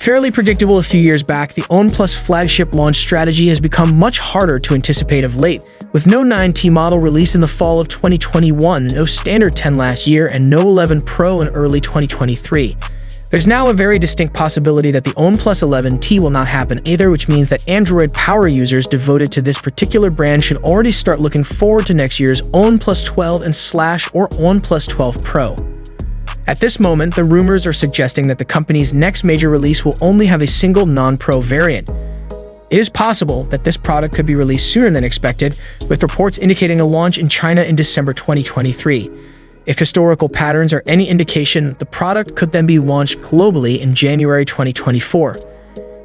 Fairly predictable a few years back, the OnePlus flagship launch strategy has become much harder to anticipate of late, with no 9T model released in the fall of 2021, no standard 10 last year, and no 11 Pro in early 2023. There's now a very distinct possibility that the OnePlus 11T will not happen either, which means that Android power users devoted to this particular brand should already start looking forward to next year's OnePlus 12 and / or OnePlus 12 Pro. At this moment, the rumors are suggesting that the company's next major release will only have a single non-Pro variant. It is possible that this product could be released sooner than expected, with reports indicating a launch in China in December 2023. If historical patterns are any indication, the product could then be launched globally in January 2024. It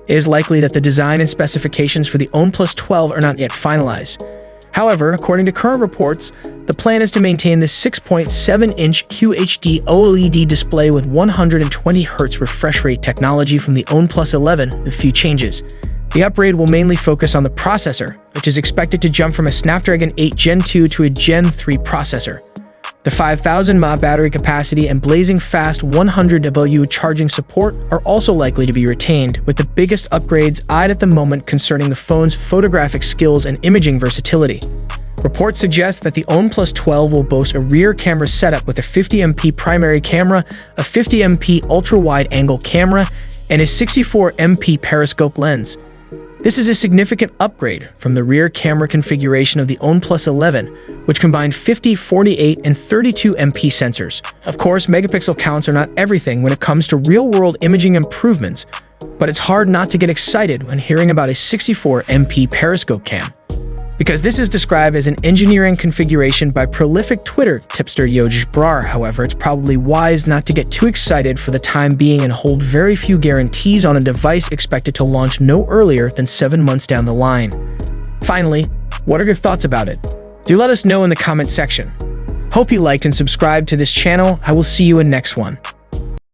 is likely that the design and specifications for the OnePlus 12 are not yet finalized. However, according to current reports, the plan is to maintain the 6.7-inch QHD OLED display with 120Hz refresh rate technology from the OnePlus 11 with few changes. The upgrade will mainly focus on the processor, which is expected to jump from a Snapdragon 8 Gen 2 to a Gen 3 processor. The 5000 mAh battery capacity and blazing fast 100W charging support are also likely to be retained, with the biggest upgrades eyed at the moment concerning the phone's photographic skills and imaging versatility. Reports suggest that the OnePlus 12 will boast a rear camera setup with a 50MP primary camera, a 50MP ultra-wide-angle camera, and a 64MP periscope lens. This is a significant upgrade from the rear camera configuration of the OnePlus 11, which combined 50, 48, and 32MP sensors. Of course, megapixel counts are not everything when it comes to real-world imaging improvements, but it's hard not to get excited when hearing about a 64MP periscope cam. Because this is described as an engineering configuration by prolific Twitter tipster Yogesh Brar. However, it's probably wise not to get too excited for the time being and hold very few guarantees on a device expected to launch no earlier than 7 months down the line. Finally, what are your thoughts about it? Do let us know in the comment section. Hope you liked and subscribed to this channel. I will see you in next one.